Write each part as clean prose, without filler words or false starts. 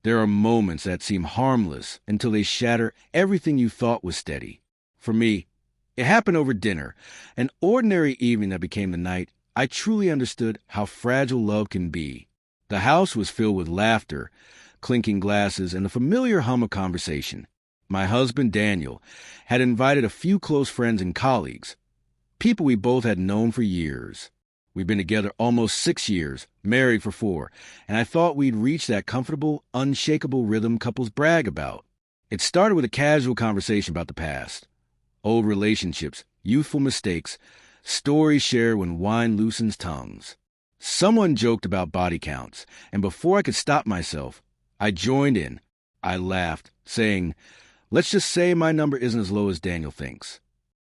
There are moments that seem harmless until they shatter everything you thought was steady. For me, it happened over dinner, an ordinary evening that became the night I truly understood how fragile love can be. The house was filled with laughter, clinking glasses, and the familiar hum of conversation. My husband, Daniel, had invited a few close friends and colleagues, people we both had known for years. We'd been together almost 6 years, married for 4, and I thought we'd reached that comfortable, unshakable rhythm couples brag about. It started with a casual conversation about the past, old relationships, youthful mistakes, stories shared when wine loosens tongues. Someone joked about body counts, and before I could stop myself, I joined in. I laughed, saying, "Let's just say my number isn't as low as Daniel thinks."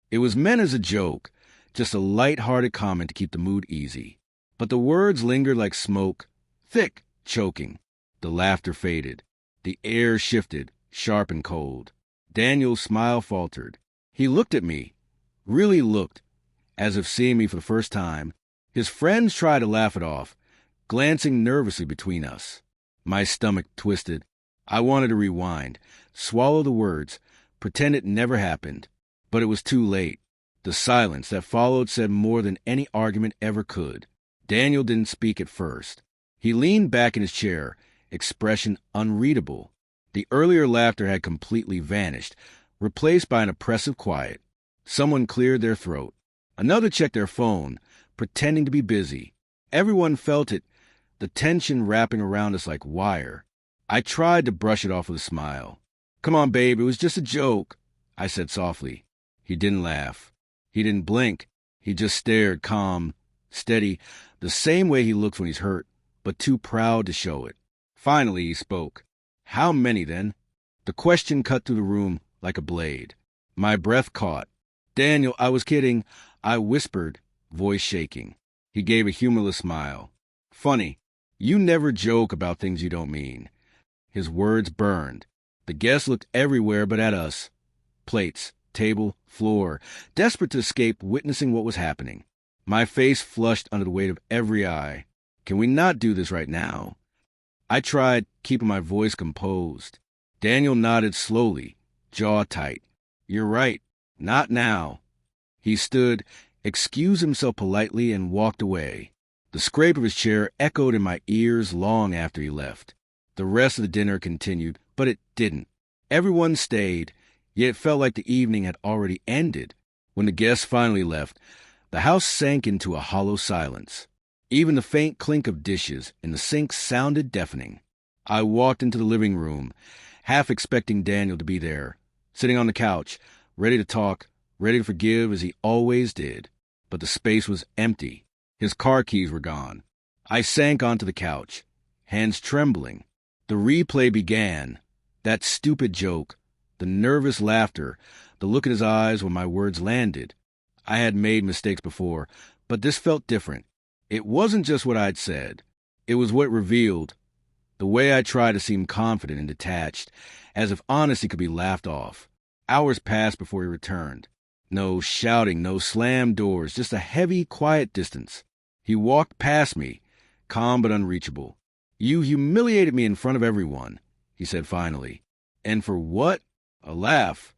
It was meant as a joke, just a light-hearted comment to keep the mood easy. But the words lingered like smoke, thick, choking. The laughter faded. The air shifted, sharp and cold. Daniel's smile faltered. He looked at me, really looked, as if seeing me for the first time. His friends tried to laugh it off, glancing nervously between us. My stomach twisted. I wanted to rewind, swallow the words, pretend it never happened. But it was too late. The silence that followed said more than any argument ever could. Daniel didn't speak at first. He leaned back in his chair, expression unreadable. The earlier laughter had completely vanished, replaced by an oppressive quiet. Someone cleared their throat. Another checked their phone, pretending to be busy. Everyone felt it, the tension wrapping around us like wire. I tried to brush it off with a smile. "Come on, babe, it was just a joke," I said softly. He didn't laugh. He didn't blink. He just stared, calm, steady, the same way he looks when he's hurt, but too proud to show it. Finally, he spoke. "How many, then?" The question cut through the room like a blade. My breath caught. "Daniel, I was kidding," I whispered, voice shaking. He gave a humorless smile. "Funny, you never joke about things you don't mean." His words burned. The guests looked everywhere but at us. Plates, table, floor, desperate to escape witnessing what was happening. My face flushed under the weight of every eye. "Can we not do this right now?" I tried, keeping my voice composed. Daniel nodded slowly, jaw tight. "You're right. Not now." He stood, excused himself politely, and walked away. The scrape of his chair echoed in my ears long after he left. The rest of the dinner continued, but it didn't. Everyone stayed, yet it felt like the evening had already ended. When the guests finally left, the house sank into a hollow silence. Even the faint clink of dishes in the sink sounded deafening. I walked into the living room, half expecting Daniel to be there, sitting on the couch, ready to talk, ready to forgive as he always did. But the space was empty. His car keys were gone. I sank onto the couch, hands trembling. The replay began. That stupid joke, the nervous laughter, the look in his eyes when my words landed. I had made mistakes before, but this felt different. It wasn't just what I'd said. It was what it revealed. The way I tried to seem confident and detached, as if honesty could be laughed off. Hours passed before he returned. No shouting, no slammed doors, just a heavy, quiet distance. He walked past me, calm but unreachable. "You humiliated me in front of everyone," he said finally. "And for what?" A laugh.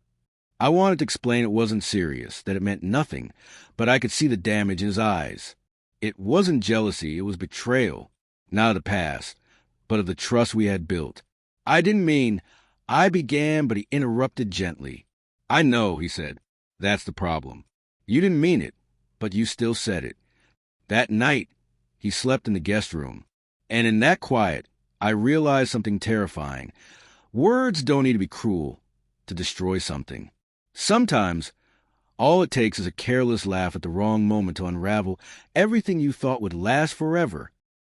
I wanted to explain it wasn't serious, that it meant nothing, but I could see the damage in his eyes. It wasn't jealousy, it was betrayal, not of the past, but of the trust we had built. "I didn't mean," I began, but he interrupted gently. "I know," he said. "That's the problem. You didn't mean it, but you still said it." That night, he slept in the guest room. And in that quiet, I realized something terrifying. Words don't need to be cruel to destroy something. Sometimes, all it takes is a careless laugh at the wrong moment to unravel everything you thought would last forever.